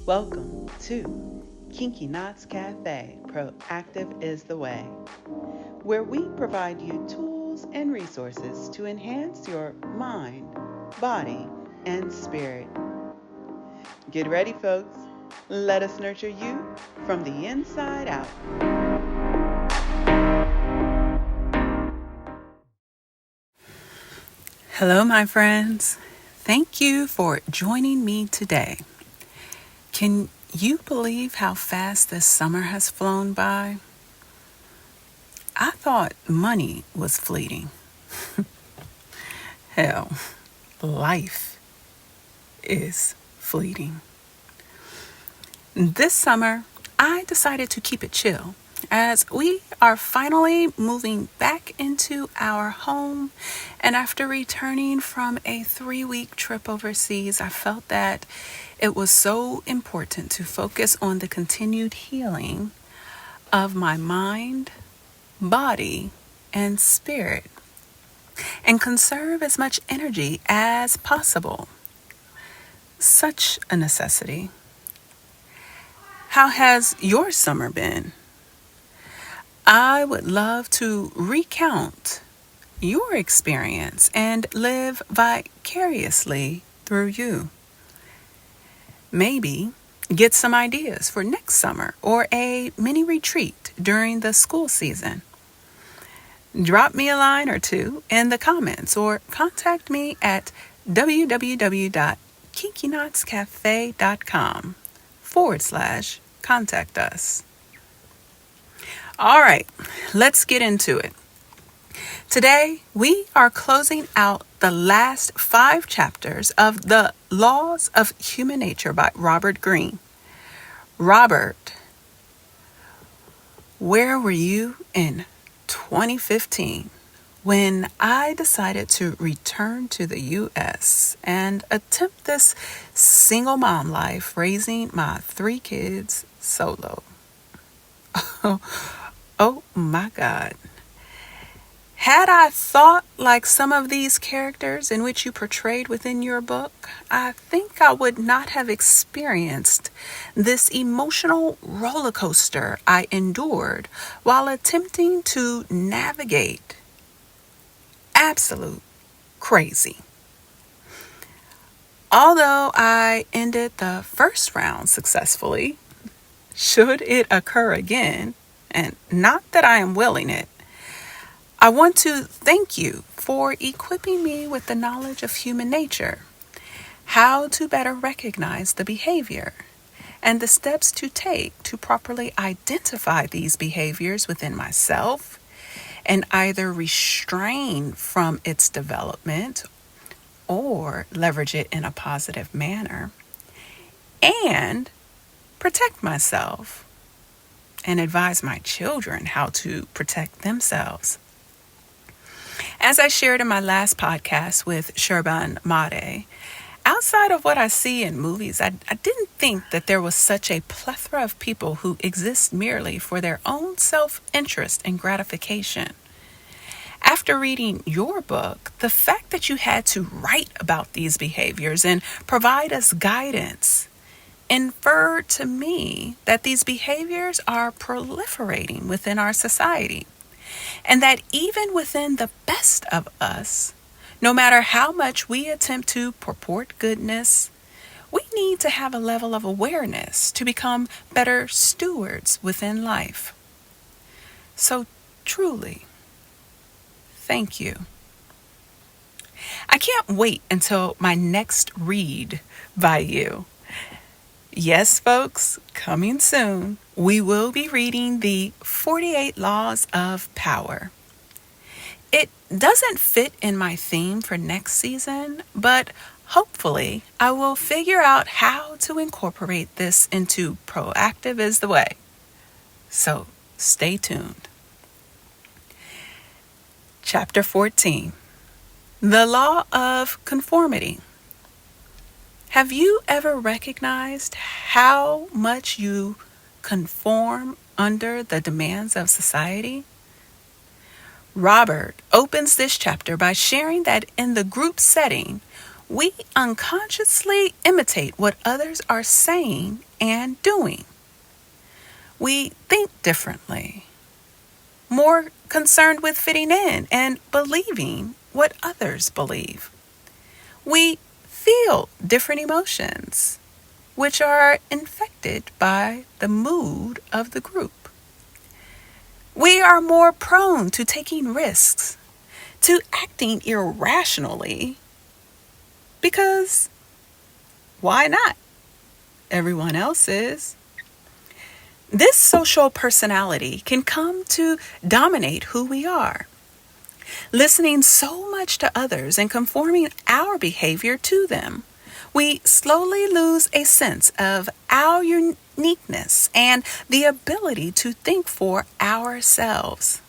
Welcome to Kinky Knots Cafe, Proactive is the Way, where we provide you tools and resources to enhance your mind, body, and spirit. Get ready, folks. Let us nurture you from the inside out. Hello, my friends. Thank you for joining me today. Can you believe how fast this summer has flown by? I thought money was fleeting. Hell, life is fleeting. This summer, I decided to keep it chill as we are finally moving back into our home. And after returning from a 3-week trip overseas, I felt that it was so important to focus on the continued healing of my mind, body, and spirit, and conserve as much energy as possible. Such a necessity. How has your summer been? I would love to recount your experience and live vicariously through you. Maybe get some ideas for next summer or a mini retreat during the school season. Drop me a line or two in the comments or contact me at www.kinkyknotscafe.com/contact us. All right, let's get into it. Today, we are closing out the last 5 chapters of The Laws of Human Nature by Robert Greene. Robert, where were you in 2015 when I decided to return to the U.S. and attempt this single mom life raising my 3 kids solo? Oh my God. Had I thought like some of these characters in which you portrayed within your book, I think I would not have experienced this emotional roller coaster I endured while attempting to navigate absolute crazy. Although I ended the first round successfully, should it occur again, and not that I am willing it, I want to thank you for equipping me with the knowledge of human nature, how to better recognize the behavior, and the steps to take to properly identify these behaviors within myself and either restrain from its development or leverage it in a positive manner, and protect myself and advise my children how to protect themselves. As I shared in my last podcast with Sherban Made, outside of what I see in movies, I didn't think that there was such a plethora of people who exist merely for their own self-interest and gratification. After reading your book, the fact that you had to write about these behaviors and provide us guidance inferred to me that these behaviors are proliferating within our society, and that even within the best of us, no matter how much we attempt to purport goodness, we need to have a level of awareness to become better stewards within life. So truly, thank you. I can't wait until my next read by you. Yes, folks, coming soon, we will be reading the 48 Laws of Power. It doesn't fit in my theme for next season, but hopefully I will figure out how to incorporate this into Proactive is the Way. So stay tuned. Chapter 14, The Law of Conformity. Have you ever recognized how much you conform under the demands of society? Robert opens this chapter by sharing that in the group setting, we unconsciously imitate what others are saying and doing. We think differently, more concerned with fitting in and believing what others believe. We feel different emotions, which are infected by the mood of the group. We are more prone to taking risks, to acting irrationally, because why not? Everyone else is. This social personality can come to dominate who we are, listening so much to others and conforming our behavior to them. We slowly lose a sense of our uniqueness and the ability to think for ourselves.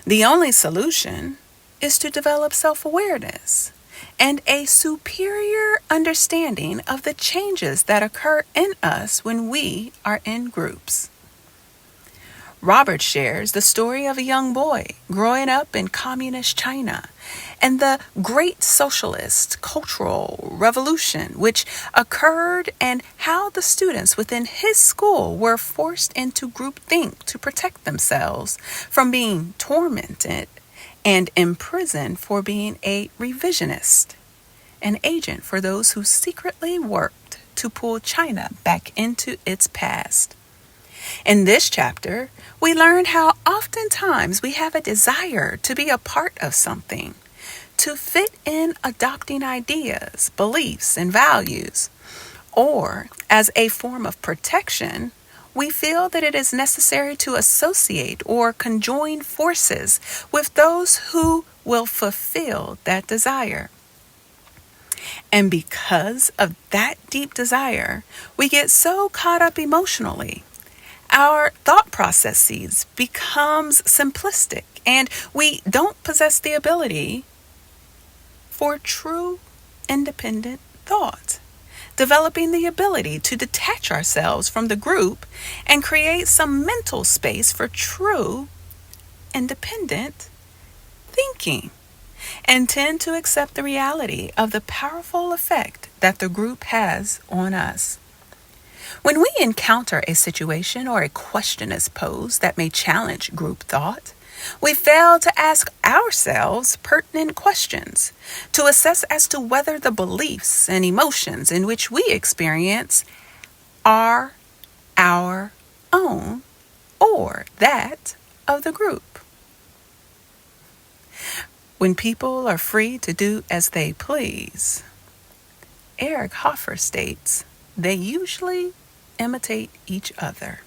The only solution is to develop self-awareness and a superior understanding of the changes that occur in us when we are in groups. Robert shares the story of a young boy growing up in communist China and the great socialist cultural revolution which occurred, and how the students within his school were forced into groupthink to protect themselves from being tormented and imprisoned for being a revisionist, an agent for those who secretly worked to pull China back into its past. In this chapter, we learn how oftentimes we have a desire to be a part of something, to fit in adopting ideas, beliefs, and values, or as a form of protection, we feel that it is necessary to associate or conjoin forces with those who will fulfill that desire. And because of that deep desire, we get so caught up emotionally. Our thought processes becomes simplistic, and we don't possess the ability for true independent thought, developing the ability to detach ourselves from the group and create some mental space for true independent thinking, and tend to accept the reality of the powerful effect that the group has on us. When we encounter a situation or a question is posed that may challenge group thought, we fail to ask ourselves pertinent questions to assess as to whether the beliefs and emotions in which we experience are our own or that of the group. When people are free to do as they please, Eric Hoffer states, they usually imitate each other.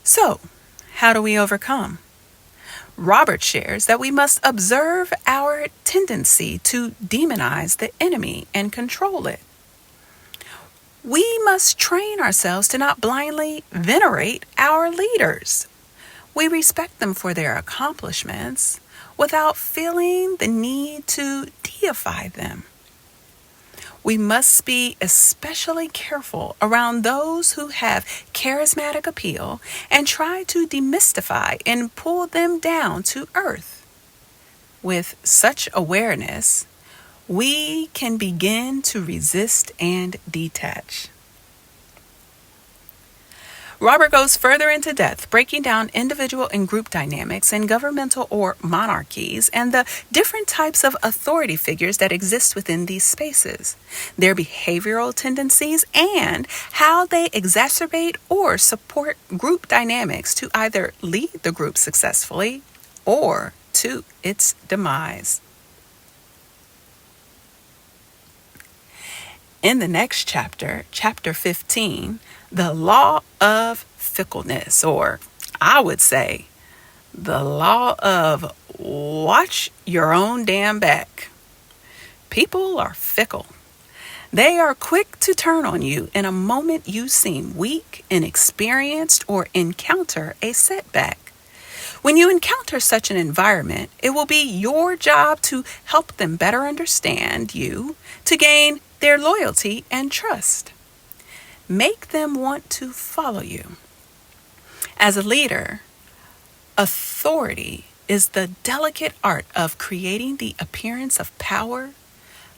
So, how do we overcome? Robert shares that we must observe our tendency to demonize the enemy and control it. We must train ourselves to not blindly venerate our leaders. We respect them for their accomplishments without feeling the need to deify them. We must be especially careful around those who have charismatic appeal and try to demystify and pull them down to earth. With such awareness, we can begin to resist and detach. Robert goes further into depth, breaking down individual and group dynamics in governmental or monarchies and the different types of authority figures that exist within these spaces, their behavioral tendencies, and how they exacerbate or support group dynamics to either lead the group successfully or to its demise. In the next chapter, chapter 15, the law of fickleness, or I would say, the law of watch your own damn back. People are fickle. They are quick to turn on you in a moment you seem weak, inexperienced, or encounter a setback. When you encounter such an environment, it will be your job to help them better understand you, to gain their loyalty and trust. Make them want to follow you. As a leader, authority is the delicate art of creating the appearance of power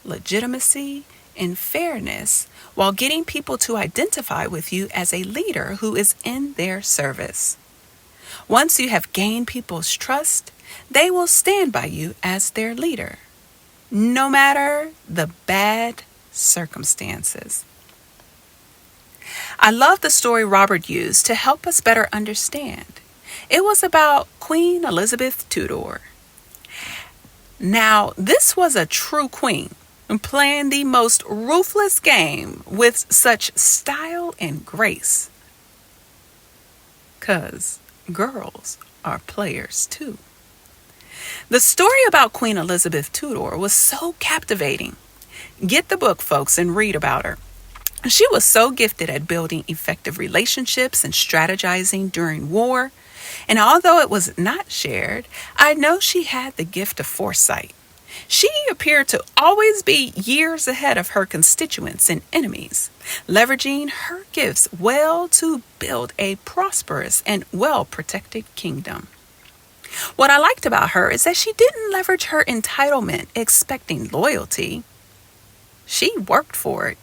legitimacy, and fairness while getting people to identify with you as a leader who is in their service. Once you have gained people's trust, they will stand by you as their leader, no matter the bad circumstances. I love the story Robert used to help us better understand. It was about Queen Elizabeth Tudor. Now, this was a true queen playing the most ruthless game with such style and grace. 'Cause girls are players too. The story about Queen Elizabeth Tudor was so captivating. Get the book, folks, and read about her. She was so gifted at building effective relationships and strategizing during war. And although it was not shared, I know she had the gift of foresight. She appeared to always be years ahead of her constituents and enemies, leveraging her gifts well to build a prosperous and well-protected kingdom. What I liked about her is that she didn't leverage her entitlement expecting loyalty. She worked for it.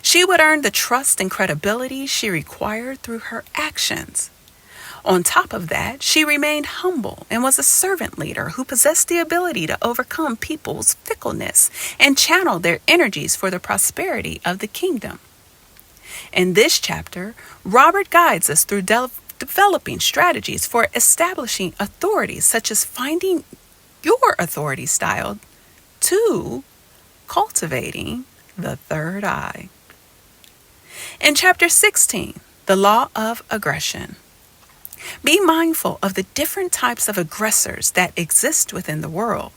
She would earn the trust and credibility she required through her actions. On top of that, she remained humble and was a servant leader who possessed the ability to overcome people's fickleness and channel their energies for the prosperity of the kingdom. In this chapter, Robert guides us through developing strategies for establishing authorities, such as finding your authority style, to cultivating the third eye. In chapter 16, the law of aggression. Be mindful of the different types of aggressors that exist within the world.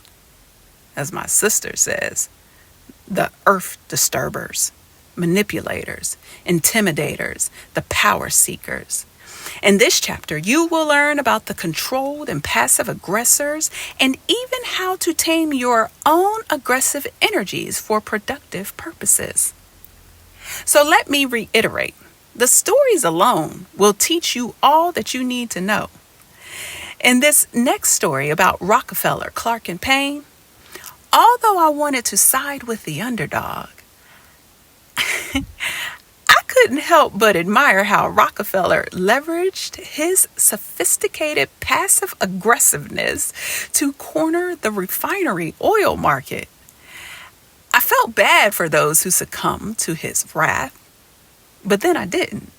As my sister says, the earth disturbers, manipulators, intimidators, the power seekers. In this chapter, you will learn about the controlled and passive aggressors and even how to tame your own aggressive energies for productive purposes. So let me reiterate. The stories alone will teach you all that you need to know. In this next story about Rockefeller, Clark, and Payne, although I wanted to side with the underdog, I couldn't help but admire how Rockefeller leveraged his sophisticated passive aggressiveness to corner the refinery oil market. I felt bad for those who succumbed to his wrath, but then I didn't.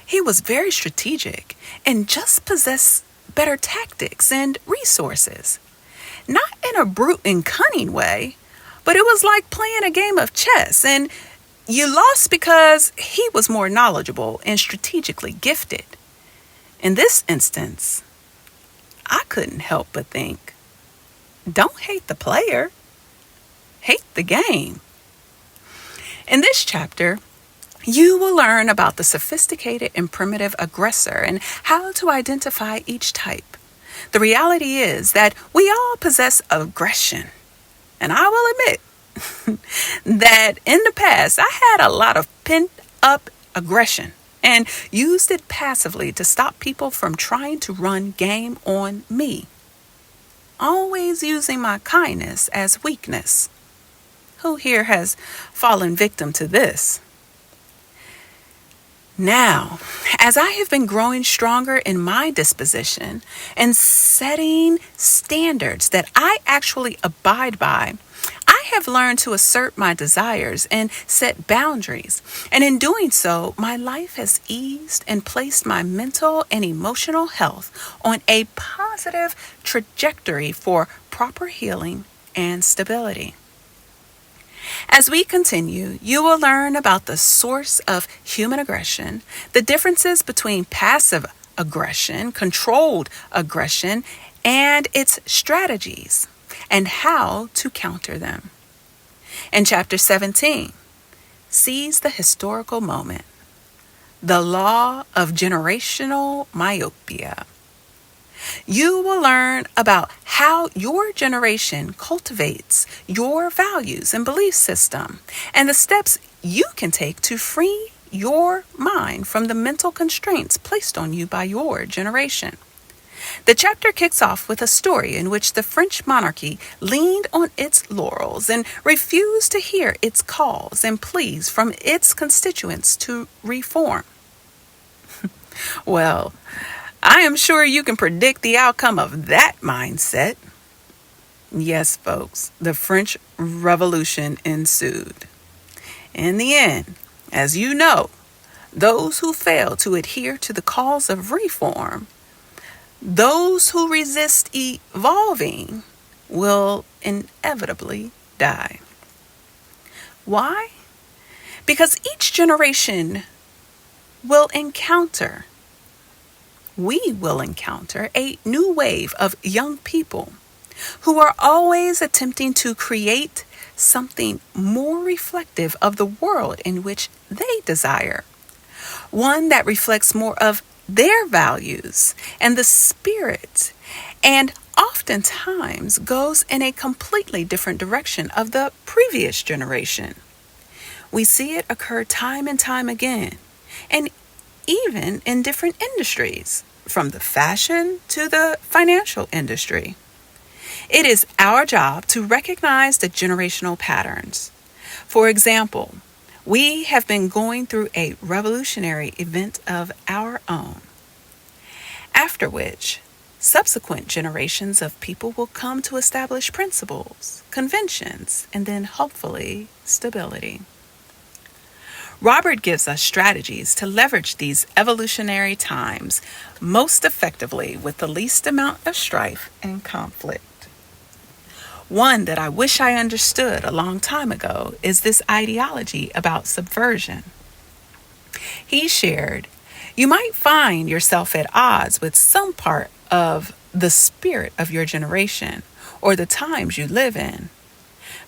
He was very strategic and just possessed better tactics and resources. Not in a brute and cunning way, but it was like playing a game of chess, and you lost because he was more knowledgeable and strategically gifted. In this instance, I couldn't help but think, don't hate the player, hate the game. In this chapter, you will learn about the sophisticated and primitive aggressor and how to identify each type. The reality is that we all possess aggression. And I will admit that in the past, I had a lot of pent-up aggression and used it passively to stop people from trying to run game on me. Always using my kindness as weakness. Who here has fallen victim to this? Now, as I have been growing stronger in my disposition and setting standards that I actually abide by, I have learned to assert my desires and set boundaries. And in doing so, my life has eased and placed my mental and emotional health on a positive trajectory for proper healing and stability. As we continue, you will learn about the source of human aggression, the differences between passive aggression, controlled aggression, and its strategies, and how to counter them. In chapter 17, seize the historical moment, the law of generational myopia. You will learn about how your generation cultivates your values and belief system and the steps you can take to free your mind from the mental constraints placed on you by your generation. The chapter kicks off with a story in which the French monarchy leaned on its laurels and refused to hear its calls and pleas from its constituents to reform. Well, I am sure you can predict the outcome of that mindset. Yes, folks, the French Revolution ensued. In the end, as you know, those who fail to adhere to the calls of reform, those who resist evolving, will inevitably die. Why? Because each generation will encounter a new wave of young people who are always attempting to create something more reflective of the world in which they desire. One that reflects more of their values and the spirit, and oftentimes goes in a completely different direction of the previous generation. We see it occur time and time again, and even in different industries, from the fashion to the financial industry. It is our job to recognize the generational patterns. For example, we have been going through a revolutionary event of our own, after which subsequent generations of people will come to establish principles, conventions, and then hopefully stability. Robert gives us strategies to leverage these evolutionary times most effectively with the least amount of strife and conflict. One that I wish I understood a long time ago is this ideology about subversion. He shared, you might find yourself at odds with some part of the spirit of your generation or the times you live in.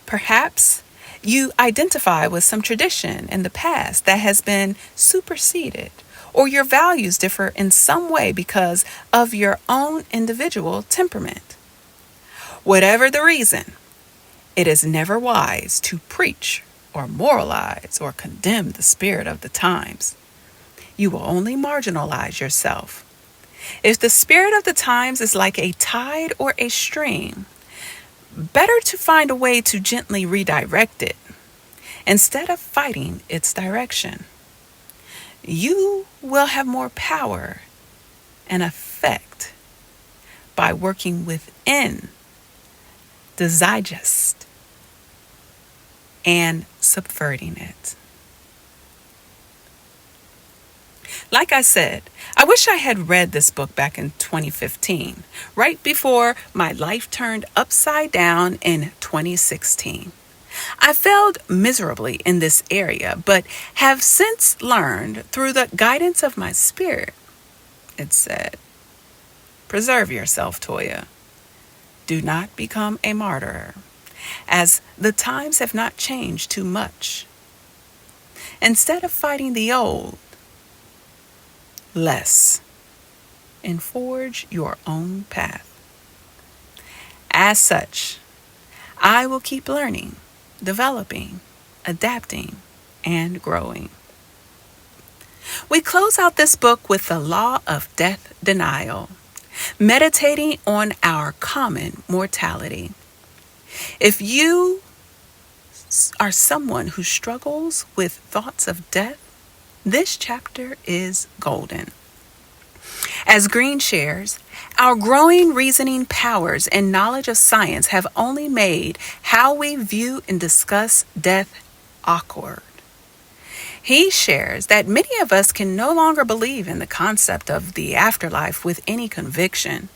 Perhaps you identify with some tradition in the past that has been superseded, or your values differ in some way because of your own individual temperament. Whatever the reason, it is never wise to preach or moralize or condemn the spirit of the times. You will only marginalize yourself. If the spirit of the times is like a tide or a stream, better to find a way to gently redirect it instead of fighting its direction. You will have more power and effect by working within the zeitgeist and subverting it. Like I said, I wish I had read this book back in 2015, right before my life turned upside down in 2016. I failed miserably in this area, but have since learned through the guidance of my spirit. It said, preserve yourself, Toya. Do not become a martyr, as the times have not changed too much. Instead of fighting the old, less, and forge your own path. As such, I will keep learning, developing, adapting, and growing. We close out this book with the law of death denial, meditating on our common mortality. If you are someone who struggles with thoughts of death, this chapter is golden. As Greene shares, our growing reasoning powers and knowledge of science have only made how we view and discuss death awkward. He shares that many of us can no longer believe in the concept of the afterlife with any conviction,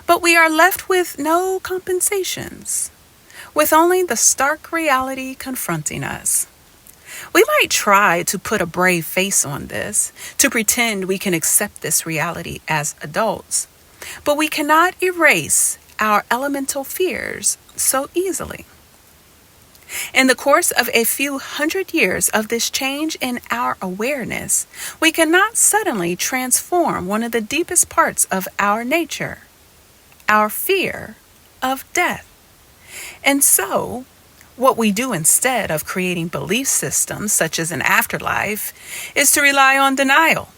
but we are left with no compensations, with only the stark reality confronting us. We might try to put a brave face on this, to pretend we can accept this reality as adults, but we cannot erase our elemental fears so easily. In the course of a few hundred years of this change in our awareness, we cannot suddenly transform one of the deepest parts of our nature, our fear of death. And so, what we do instead of creating belief systems such as an afterlife is to rely on denial,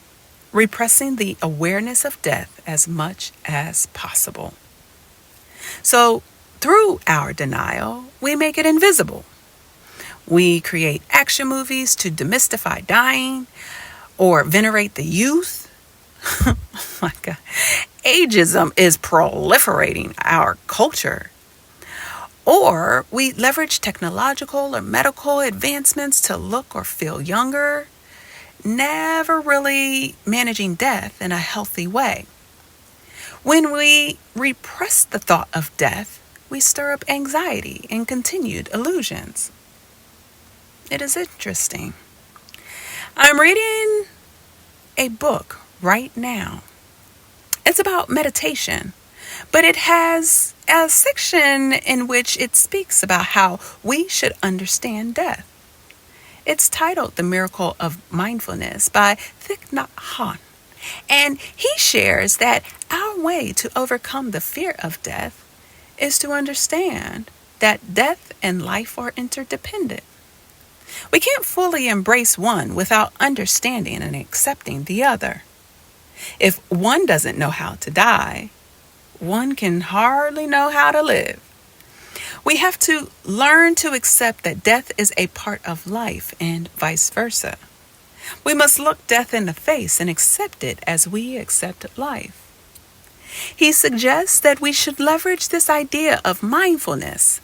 repressing the awareness of death as much as possible. So, through our denial, we make it invisible. We create action movies to demystify dying or venerate the youth. Oh my God. Ageism is proliferating our culture. Or we leverage technological or medical advancements to look or feel younger, never really managing death in a healthy way. When we repress the thought of death, we stir up anxiety and continued illusions. It is interesting. I'm reading a book right now. It's about meditation, but it has a section in which it speaks about how we should understand death. It's titled The Miracle of Mindfulness by Thich Nhat Hanh. And he shares that our way to overcome the fear of death is to understand that death and life are interdependent. We can't fully embrace one without understanding and accepting the other. If one doesn't know how to die, one can hardly know how to live. We have to learn to accept that death is a part of life and vice versa. We must look death in the face and accept it as we accept life. He suggests that we should leverage this idea of mindfulness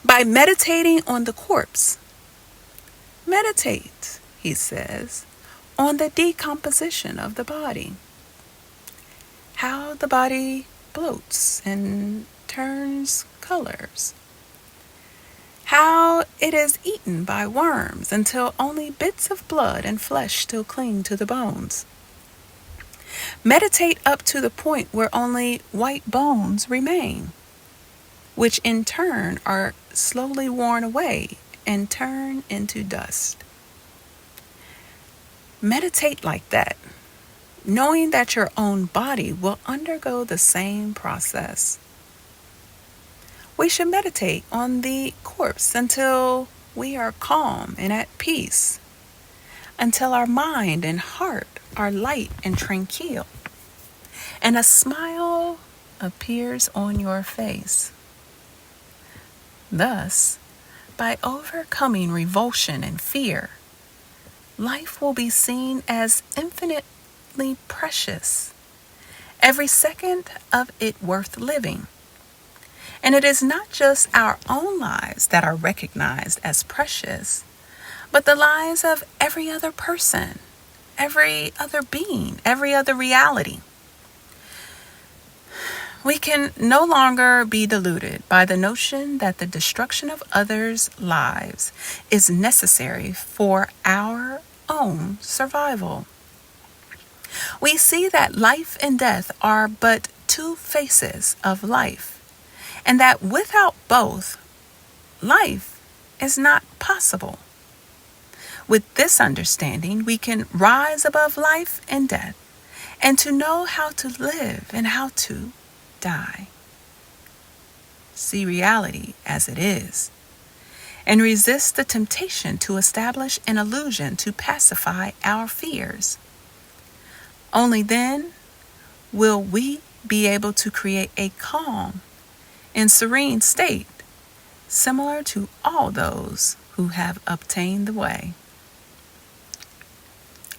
by meditating on the corpse. Meditate, he says, on the decomposition of the body. How the body bloats and turns colors. How it is eaten by worms until only bits of blood and flesh still cling to the bones. Meditate up to the point where only white bones remain, which in turn are slowly worn away and turn into dust. Meditate like that, knowing that your own body will undergo the same process. We should meditate on the corpse until we are calm and at peace, until our mind and heart are light and tranquil, and a smile appears on your face. Thus, by overcoming revulsion and fear, life will be seen as infinitely precious, every second of it worth living. And it is not just our own lives that are recognized as precious, but the lives of every other person, every other being, every other reality. We can no longer be deluded by the notion that the destruction of others' lives is necessary for our own survival. We see that life and death are but two faces of life, and that without both, life is not possible. With this understanding, we can rise above life and death, and to know how to live and how to die. See reality as it is, and resist the temptation to establish an illusion to pacify our fears. Only then will we be able to create a calm and serene state, similar to all those who have obtained the way.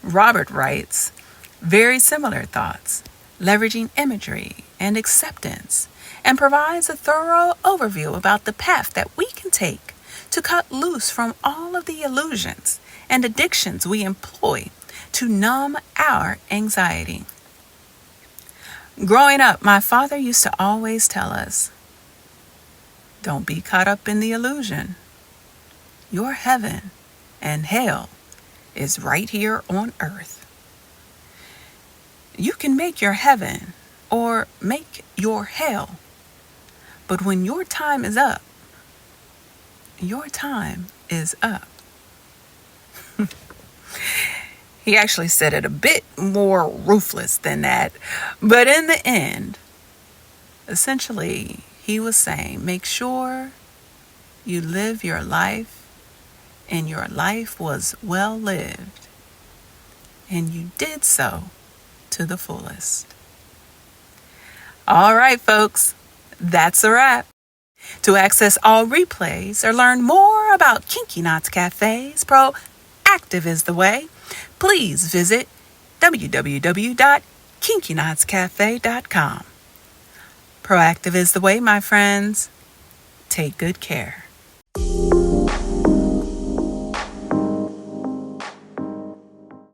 Robert writes very similar thoughts, leveraging imagery and acceptance, and provides a thorough overview about the path that we can take to cut loose from all of the illusions and addictions we employ to numb our anxiety. Growing up, my father used to always tell us, don't be caught up in the illusion. Your heaven and hell is right here on earth. You can make your heaven or make your hell, but when your time is up, your time is up. He actually said it a bit more ruthless than that, but in the end, essentially, he was saying, make sure you live your life and your life was well lived. And you did so to the fullest. All right, folks, that's a wrap. To access all replays or learn more about Kinky Knots Cafe's Proactive is the Way, please visit www.kinkyknotscafe.com. Proactive is the way, my friends. Take good care.